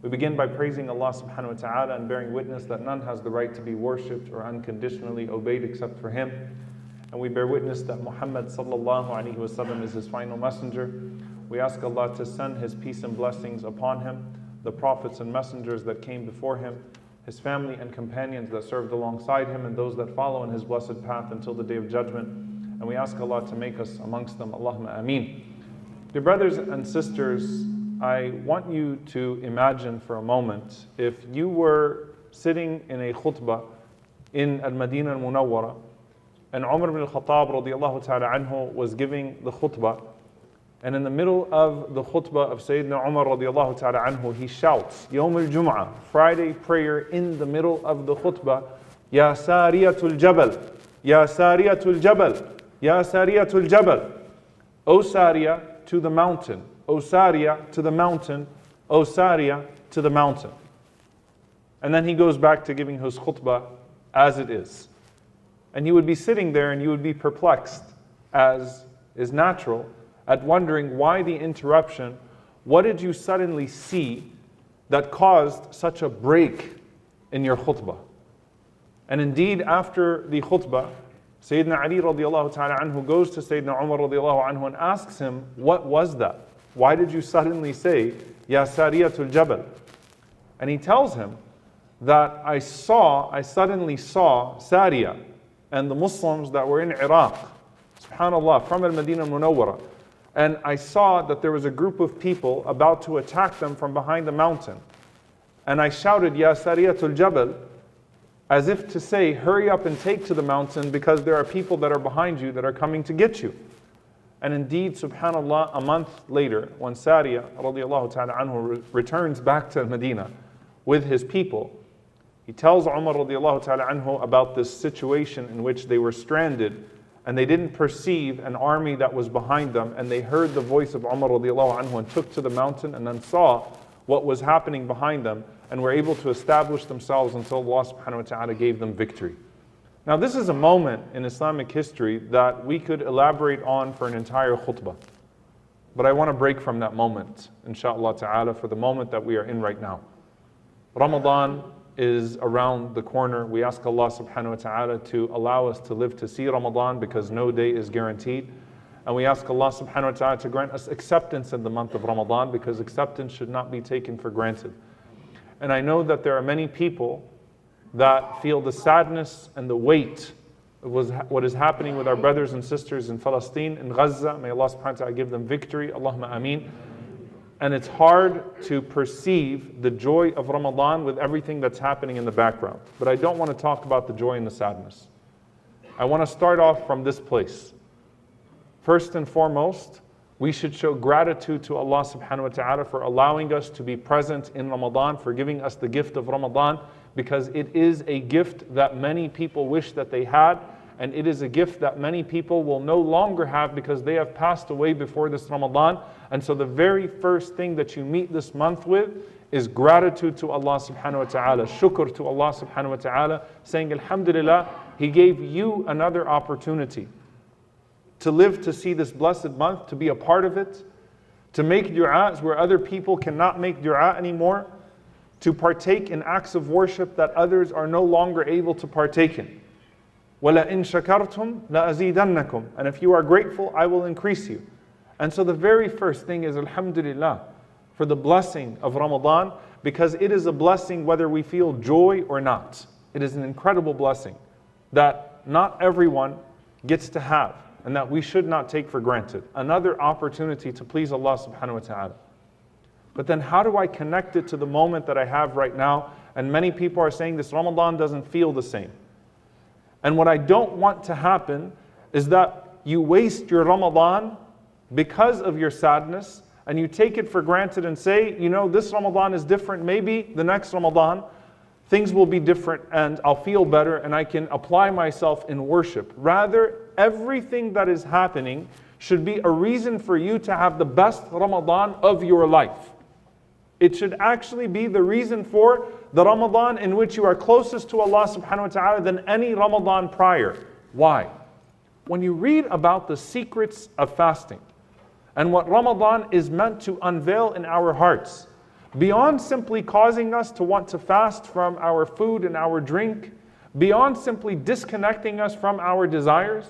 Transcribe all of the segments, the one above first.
We begin by praising Allah subhanahu wa ta'ala and bearing witness that none has the right to be worshipped or unconditionally obeyed except for Him. And we bear witness that Muhammad sallallahu alaihi wasallam is His final messenger. We ask Allah to send His peace and blessings upon Him, the prophets and messengers that came before Him, His family and companions that served alongside Him, and those that follow in His blessed path until the Day of Judgment. And we ask Allah to make us amongst them. Allahumma ameen. Dear brothers and sisters, I want you to imagine for a moment if you were sitting in a khutbah in Al-Madinah Al-Munawwara, and Umar ibn al-Khattab radiallahu ta'ala anhu was giving the khutbah, and in the middle of the khutbah of Sayyidina Umar radiallahu ta'ala anhu, he shouts, Yawm al-Jum'ah, Friday prayer in the middle of the khutbah, Ya Sariyatul Jabal, Ya Sariyatul Jabal, Ya Sariyatul Jabal, O Sariya to the mountain, O Sariya to the mountain, O Sariya to the mountain. And then he goes back to giving his khutbah as it is. And you would be sitting there and you would be perplexed, as is natural, at wondering why the interruption. What did you suddenly see that caused such a break in your khutbah? And indeed, after the khutbah, Sayyidina Ali radiallahu ta'ala anhu goes to Sayyidina Umar radiallahu anhu and asks him, what was that? Why did you suddenly say, Ya Sariyatul Jabal? And he tells him that I suddenly saw Sariya and the Muslims that were in Iraq, subhanAllah, from Al-Madinah Al-Munawwara. And I saw that there was a group of people about to attack them from behind the mountain. And I shouted, Ya Sariyatul Jabal, as if to say, hurry up and take to the mountain because there are people that are behind you that are coming to get you. And indeed, subhanAllah, a month later, when Sariya radiallahu ta'ala anhu returns back to Medina with his people, he tells Umar radiallahu ta'ala anhu about this situation in which they were stranded and they didn't perceive an army that was behind them, and they heard the voice of Umar radiallahu anhu and took to the mountain and then saw what was happening behind them and were able to establish themselves until Allah subhanahu wa ta'ala gave them victory. Now this is a moment in Islamic history that we could elaborate on for an entire khutbah. But I want to break from that moment, inshaAllah ta'ala, for the moment that we are in right now. Ramadan is around the corner. We ask Allah subhanahu wa ta'ala to allow us to live to see Ramadan because no day is guaranteed. And we ask Allah subhanahu wa ta'ala to grant us acceptance in the month of Ramadan because acceptance should not be taken for granted. And I know that there are many people that feel the sadness and the weight of what is happening with our brothers and sisters in Palestine, in Gaza. May Allah subhanahu wa ta'ala give them victory. Allahumma ameen. And it's hard to perceive the joy of Ramadan with everything that's happening in the background. But I don't want to talk about the joy and the sadness. I want to start off from this place. First and foremost, we should show gratitude to Allah subhanahu wa ta'ala for allowing us to be present in Ramadan, for giving us the gift of Ramadan, because it is a gift that many people wish that they had, and it is a gift that many people will no longer have because they have passed away before this Ramadan. And so the very first thing that you meet this month with is gratitude to Allah subhanahu wa ta'ala, shukr to Allah subhanahu wa ta'ala, saying Alhamdulillah, He gave you another opportunity to live to see this blessed month, to be a part of it, to make du'as where other people cannot make du'a anymore, to partake in acts of worship that others are no longer able to partake in. وَلَئِن شَكَرْتُمْ لَأَزِيدَنَّكُمْ. And if you are grateful, I will increase you. And so the very first thing is Alhamdulillah for the blessing of Ramadan, because it is a blessing whether we feel joy or not. It is an incredible blessing that not everyone gets to have, and that we should not take for granted. Another opportunity to please Allah subhanahu wa ta'ala. But then how do I connect it to the moment that I have right now? And many people are saying this Ramadan doesn't feel the same. And what I don't want to happen is that you waste your Ramadan because of your sadness, and you take it for granted and say, you know, this Ramadan is different. Maybe the next Ramadan, things will be different and I'll feel better and I can apply myself in worship. Rather, everything that is happening should be a reason for you to have the best Ramadan of your life. It should actually be the reason for the Ramadan in which you are closest to Allah subhanahu wa ta'ala than any Ramadan prior. Why? When you read about the secrets of fasting and what Ramadan is meant to unveil in our hearts, beyond simply causing us to want to fast from our food and our drink, beyond simply disconnecting us from our desires,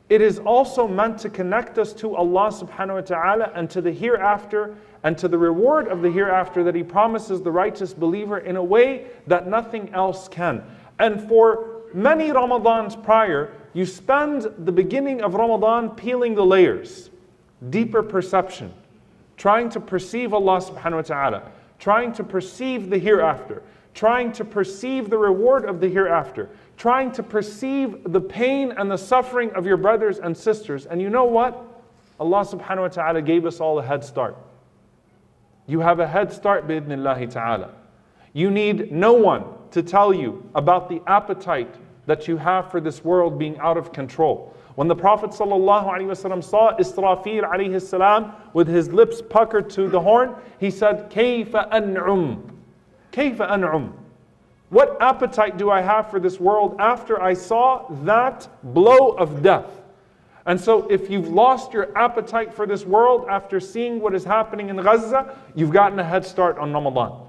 it is also meant to connect us to Allah subhanahu wa ta'ala and to the hereafter and to the reward of the hereafter that He promises the righteous believer in a way that nothing else can. And for many Ramadans prior, you spend the beginning of Ramadan peeling the layers, deeper perception, trying to perceive Allah subhanahu wa ta'ala, trying to perceive the hereafter, trying to perceive the reward of the hereafter, trying to perceive the pain and the suffering of your brothers and sisters. And you know what? Allah subhanahu wa ta'ala gave us all a head start. You have a head start bi'idhnillahi ta'ala. You need no one to tell you about the appetite that you have for this world being out of control. When the Prophet ﷺ saw Israfil alayhi salam with his lips puckered to the horn, he said, Kayfa an'um? Kayfa an'um? What appetite do I have for this world after I saw that blow of death? And so if you've lost your appetite for this world after seeing what is happening in Gaza, you've gotten a head start on Ramadan.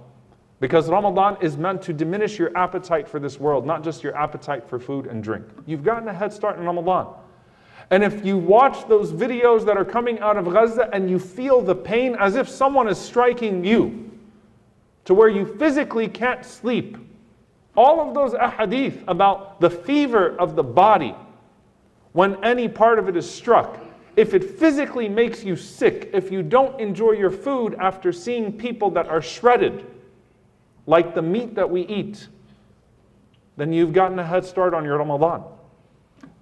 Because Ramadan is meant to diminish your appetite for this world, not just your appetite for food and drink. You've gotten a head start in Ramadan. And if you watch those videos that are coming out of Gaza and you feel the pain as if someone is striking you to where you physically can't sleep, all of those ahadith about the fever of the body when any part of it is struck, if it physically makes you sick, if you don't enjoy your food after seeing people that are shredded, like the meat that we eat, then you've gotten a head start on your Ramadan.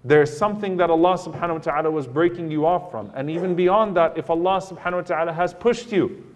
There's something that Allah subhanahu wa ta'ala was breaking you off from. And even beyond that, if Allah subhanahu wa ta'ala has pushed you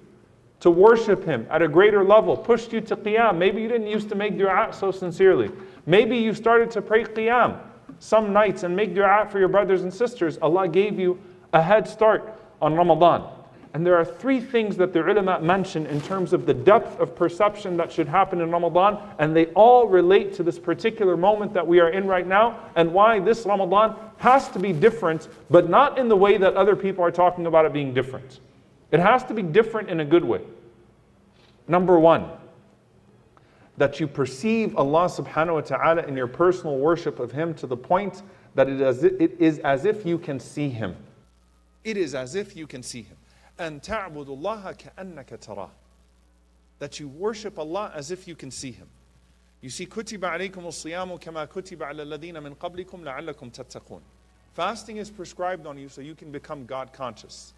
to worship Him at a greater level, pushed you to qiyam, maybe you didn't used to make dua so sincerely. Maybe you started to pray qiyam some nights and make dua for your brothers and sisters. Allah gave you a head start on Ramadan. And there are three things that the ulama mention in terms of the depth of perception that should happen in Ramadan, and they all relate to this particular moment that we are in right now, and why this Ramadan has to be different, but not in the way that other people are talking about it being different. It has to be different in a good way. Number one, that you perceive Allah subhanahu wa ta'ala in your personal worship of Him to the point that it is as if you can see Him. It is as if you can see Him. أن تعبد الله كأنك تراه. That you worship Allah as if you can see Him. You see, كتب عليكم الصيام كما كتب على الذين من قبلكم لعلكم تتقون. Fasting is prescribed on you so you can become God conscious.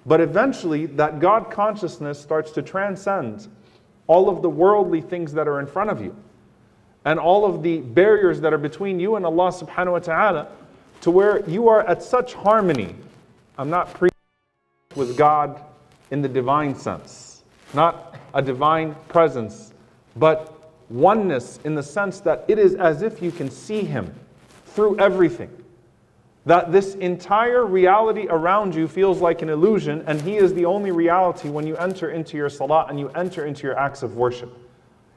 But eventually that God consciousness starts to transcend all of the worldly things that are in front of you and all of the barriers that are between you and Allah subhanahu wa ta'ala, to where you are at such harmony. I'm not preaching with God in the divine sense, not a divine presence, but oneness in the sense that it is as if you can see Him through everything. That this entire reality around you feels like an illusion, and He is the only reality when you enter into your salah and you enter into your acts of worship.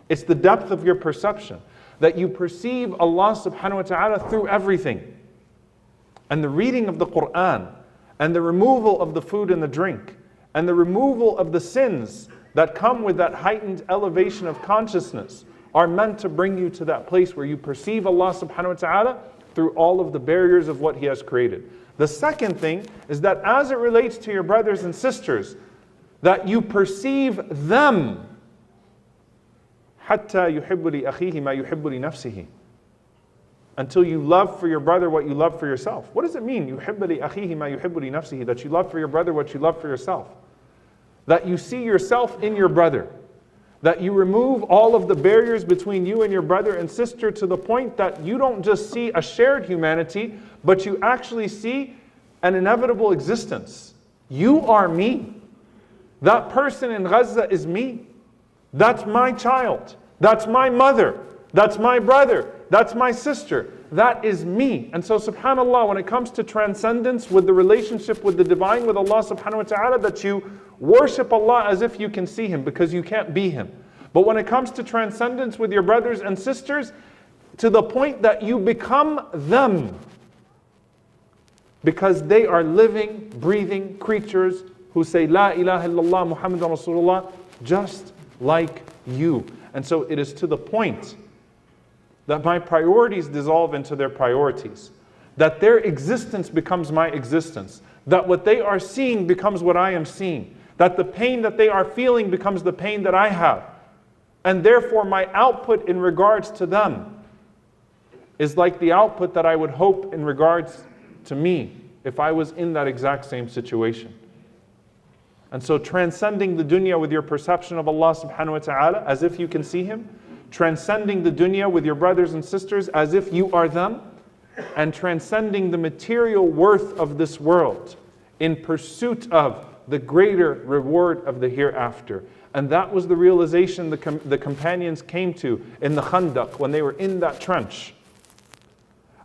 It's the depth of your perception, that you perceive Allah subhanahu wa ta'ala through everything. And the reading of the Quran, and the removal of the food and the drink, and the removal of the sins that come with that heightened elevation of consciousness are meant to bring you to that place where you perceive Allah subhanahu wa ta'ala through all of the barriers of what He has created. The second thing is that as it relates to your brothers and sisters, that you perceive them حَتَّى يُحِبُّ لِأَخِيهِ مَا يُحِبُّ لِنَفْسِهِ, until you love for your brother what you love for yourself. What does it mean? يُحِبُّ لِأَخِيهِ مَا يُحِبُّ لِنَفْسِهِ, that you love for your brother what you love for yourself. That you see yourself in your brother. That you remove all of the barriers between you and your brother and sister to the point that you don't just see a shared humanity, but you actually see an inevitable existence. You are me. That person in Gaza is me. That's my child. That's my mother. That's my brother. That's my sister. That is me. And so subhanAllah, when it comes to transcendence with the relationship with the divine, with Allah subhanahu wa ta'ala, that you worship Allah as if you can see Him, because you can't be Him. But when it comes to transcendence with your brothers and sisters, to the point that you become them, because they are living, breathing creatures who say La ilaha illallah Muhammadan Rasulullah just like you. And so it is to the point that my priorities dissolve into their priorities, that their existence becomes my existence, that what they are seeing becomes what I am seeing, that the pain that they are feeling becomes the pain that I have. And therefore my output in regards to them is like the output that I would hope in regards to me if I was in that exact same situation. And so transcending the dunya with your perception of Allah subhanahu wa ta'ala as if you can see Him, transcending the dunya with your brothers and sisters as if you are them, and transcending the material worth of this world in pursuit of the greater reward of the hereafter. And that was the realization the companions came to in the Khandaq when they were in that trench.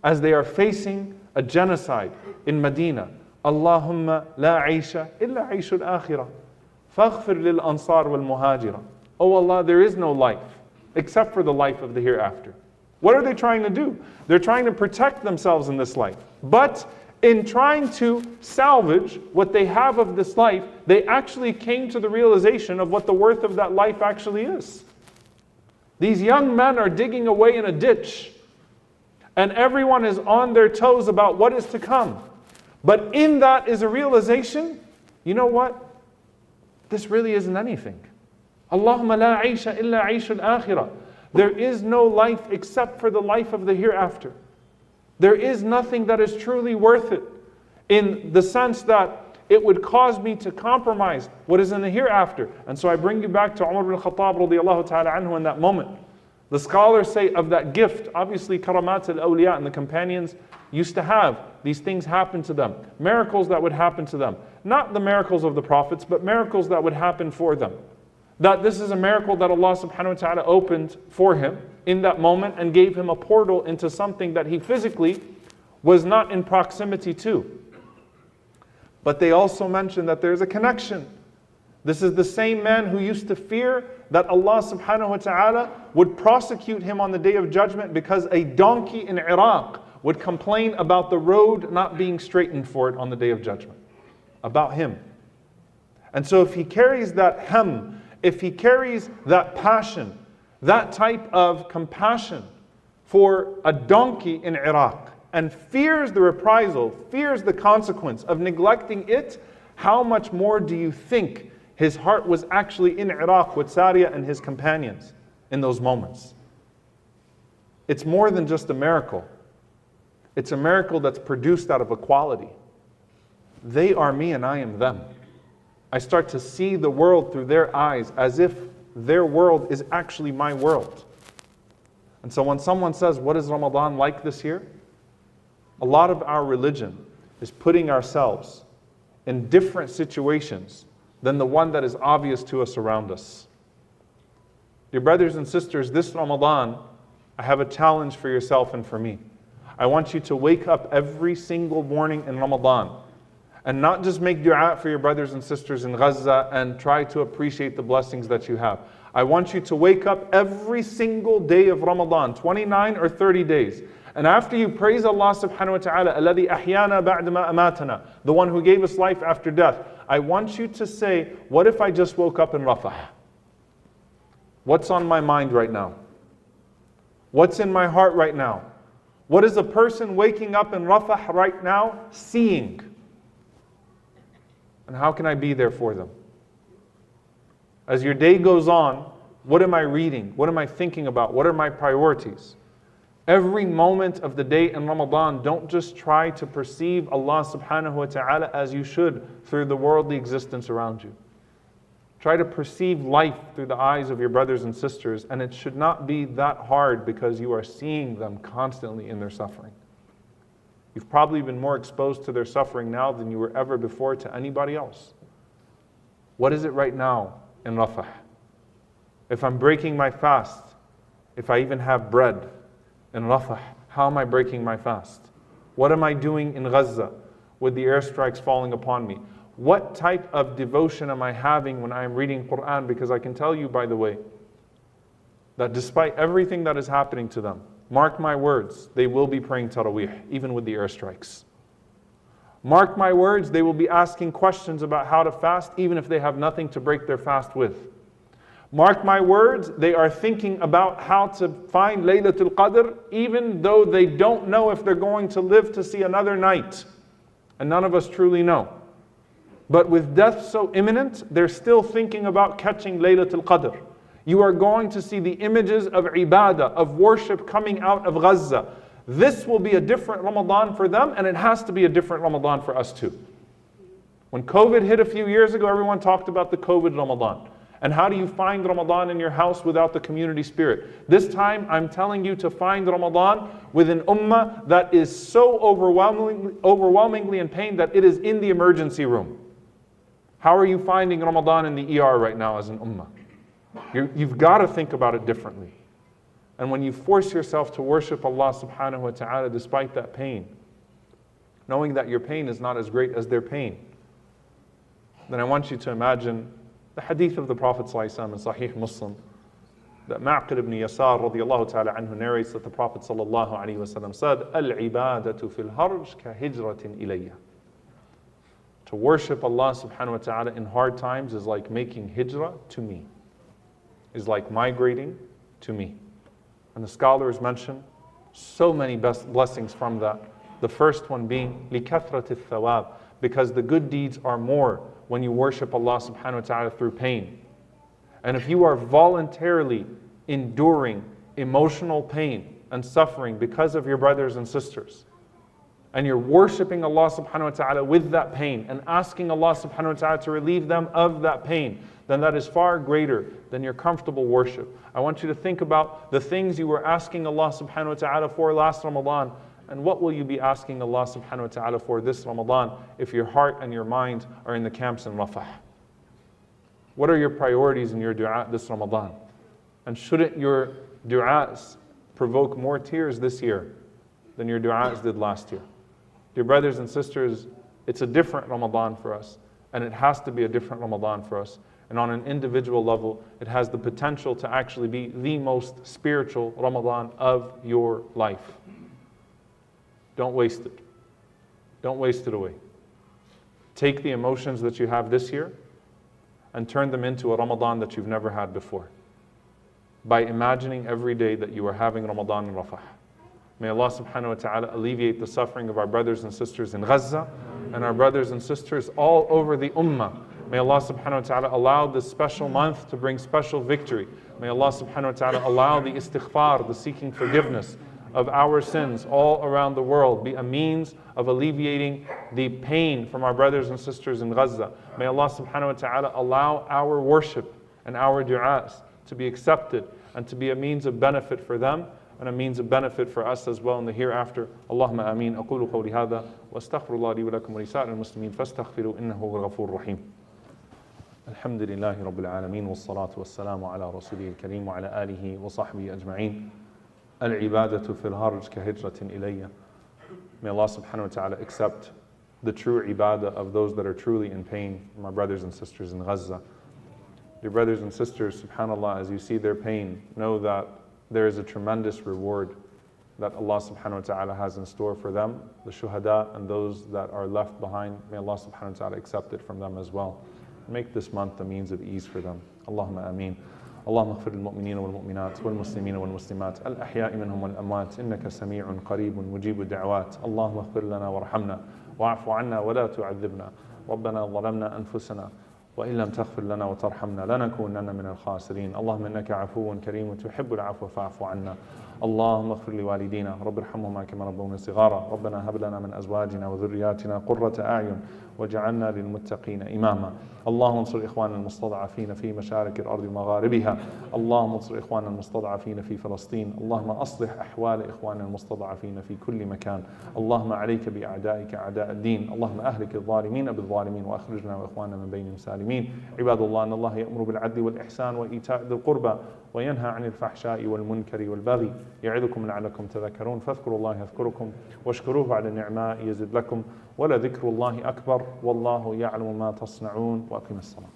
As they are facing a genocide in Medina. Allahumma la aisha illa aishul akhirah. Faghfir lil ansar wal muhajira. Oh Allah, there is no life except for the life of the hereafter. What are they trying to do? They're trying to protect themselves in this life. But in trying to salvage what they have of this life, they actually came to the realization of what the worth of that life actually is. These young men are digging away in a ditch, and everyone is on their toes about what is to come. But in that is a realization, you know what? This really isn't anything. Allahumma la aisha illa aishul akhirah. There is no life except for the life of the hereafter. There is nothing that is truly worth it in the sense that it would cause me to compromise what is in the hereafter. And so I bring you back to Umar ibn Khattab radiallahu ta'ala anhu in that moment. The scholars say of that gift, obviously karamat al-awliya and the companions used to have these things happen to them. Miracles that would happen to them. Not the miracles of the prophets, but miracles that would happen for them. That this is a miracle that Allah subhanahu wa ta'ala opened for him in that moment and gave him a portal into something that he physically was not in proximity to. But they also mentioned that there's a connection. This is the same man who used to fear that Allah subhanahu wa ta'ala would prosecute him on the Day of Judgment because a donkey in Iraq would complain about the road not being straightened for it on the Day of Judgment. About him. And so if he carries that hem, if he carries that passion, that type of compassion for a donkey in Iraq, and fears the reprisal, fears the consequence of neglecting it, how much more do you think his heart was actually in Iraq with Sariya and his companions in those moments? It's more than just a miracle. It's a miracle that's produced out of equality. They are me and I am them. I start to see the world through their eyes as if their world is actually my world. And so when someone says, what is Ramadan like this year? A lot of our religion is putting ourselves in different situations than the one that is obvious to us around us. Dear brothers and sisters, this Ramadan, I have a challenge for yourself and for me. I want you to wake up every single morning in Ramadan and not just make dua for your brothers and sisters in Gaza and try to appreciate the blessings that you have. I want you to wake up every single day of Ramadan, 29 or 30 days. And after you praise Allah subhanahu wa ta'ala, الَّذِي أَحْيَانَا بَعْدَ مَا أَمَاتَنَا, the one who gave us life after death, I want you to say, what if I just woke up in Rafah? What's on my mind right now? What's in my heart right now? What is a person waking up in Rafah right now seeing? And how can I be there for them? As your day goes on, what am I reading? What am I thinking about? What are my priorities? Every moment of the day in Ramadan, don't just try to perceive Allah subhanahu wa ta'ala as you should through the worldly existence around you. Try to perceive life through the eyes of your brothers and sisters, and it should not be that hard because you are seeing them constantly in their suffering. You've probably been more exposed to their suffering now than you were ever before to anybody else. What is it right now in Rafah? If I'm breaking my fast, if I even have bread in Rafah, how am I breaking my fast? What am I doing in Gaza with the airstrikes falling upon me? What type of devotion am I having when I'm reading Quran? Because I can tell you, by the way, that despite everything that is happening to them, mark my words, they will be praying Taraweeh, even with the airstrikes. Mark my words, they will be asking questions about how to fast, even if they have nothing to break their fast with. Mark my words, they are thinking about how to find Laylatul Qadr, even though they don't know if they're going to live to see another night. And none of us truly know. But with death so imminent, they're still thinking about catching Laylatul Qadr. You are going to see the images of ibadah, of worship coming out of Gaza. This will be a different Ramadan for them, and it has to be a different Ramadan for us too. When COVID hit a few years ago, everyone talked about the COVID Ramadan. And how do you find Ramadan in your house without the community spirit? This time, I'm telling you to find Ramadan with an ummah that is so overwhelmingly in pain that it is in the emergency room. How are you finding Ramadan in the ER right now as an ummah? You've got to think about it differently. And when you force yourself to worship Allah subhanahu wa ta'ala despite that pain, knowing that your pain is not as great as their pain, then I want you to imagine the hadith of the Prophet ﷺ in Sahih Muslim, that Ma'qil ibn Yasar radiallahu ta'ala anhu narrates that the Prophet sallallahu alayhi wa sallam said, Al-ibadatu fil harj ka hijratin ilayya. To worship Allah subhanahu wa ta'ala in hard times is like making hijrah to me, is like migrating to me. And the scholars mention so many blessings from that. The first one being لِكَثْرَةِ الثَّوَابِ, because the good deeds are more when you worship Allah subhanahu wa ta'ala through pain. And if you are voluntarily enduring emotional pain and suffering because of your brothers and sisters, and you're worshiping Allah subhanahu wa ta'ala with that pain and asking Allah subhanahu wa ta'ala to relieve them of that pain, then that is far greater than your comfortable worship. I want you to think about the things you were asking Allah subhanahu wa ta'ala for last Ramadan, and what will you be asking Allah subhanahu wa ta'ala for this Ramadan if your heart and your mind are in the camps in Rafah? What are your priorities in your dua this Ramadan? And shouldn't your du'as provoke more tears this year than your du'as did last year? Dear brothers and sisters, it's a different Ramadan for us, and it has to be a different Ramadan for us. And on an individual level, it has the potential to actually be the most spiritual Ramadan of your life. Don't waste it. Don't waste it away. Take the emotions that you have this year and turn them into a Ramadan that you've never had before, by imagining every day that you are having Ramadan in Rafah. May Allah subhanahu wa ta'ala alleviate the suffering of our brothers and sisters in Gaza and our brothers and sisters all over the ummah. May Allah subhanahu wa ta'ala allow this special month to bring special victory. May Allah subhanahu wa ta'ala allow the istighfar, the seeking forgiveness of our sins all around the world, be a means of alleviating the pain from our brothers and sisters in Gaza. May Allah subhanahu wa ta'ala allow our worship and our du'as to be accepted and to be a means of benefit for them and a means of benefit for us as well in the hereafter. Allahumma ameen. أقول قولي هذا وأستغفر الله لي ولكم ولسائر المسلمين فاستغفروا إنه هو الغفور الرحيم. الحمد لله رب العالمين والصلاة والسلام على رسوله الكريم وعلى آله وصحبه أجمعين. العبادة في الهرج كهجرة إلي. May Allah subhanahu wa ta'ala accept the true ibadah of those that are truly in pain, my brothers and sisters in Gaza. Dear brothers and sisters, subhanAllah, as you see their pain, know that there is a tremendous reward that Allah subhanahu wa ta'ala has in store for them, the shuhada and those that are left behind. May Allah subhanahu wa ta'ala accept it from them as well. Make this month a means of ease for them. Allahumma ameen. اللهم اغفر للمؤمنين والمؤمنات والمسلمين والمسلمات الأحياء منهم والأموات إنك سميع قريب مجيب الدعوات. اللهم اغفر لنا وارحمنا واعف عنا ولا تعذبنا. ربنا ظلمنا أنفسنا وإن لم تغفر لنا وترحمنا لنكونن من الخاسرين. اللهم إنك عفو كريم تحب العفو فاعف عنا. اللهم اغفر لوالدينا رب ارحمهما كما ربونا صغارا. ربنا هب لنا من أزواجنا وذرياتنا قرة أعين واجعلنا للمتقين إماما. اللهم انصر إخواننا المستضعفين في مشارق الأرض ومغاربها. اللهم انصر إخواننا المستضعفين في فلسطين. اللهم أصلح أحوال إخواننا المستضعفين في كل مكان. اللهم عليك بأعدائك أعداء الدين. اللهم أهلك الظالمين بالظالمين وأخرجنا وإخواننا من بينهم سالمين. عباد الله، إن الله يأمر بالعدل والإحسان وإيتاء ذي القربى وينهى عن الفحشاء والمنكر والبغي يعظكم لعلكم تذكرون. فاذكروا الله يذكركم واشكروه على النعماء يزد لكم ولذكر الله أكبر والله يعلم ما تصنعون. وأقم الصلاة.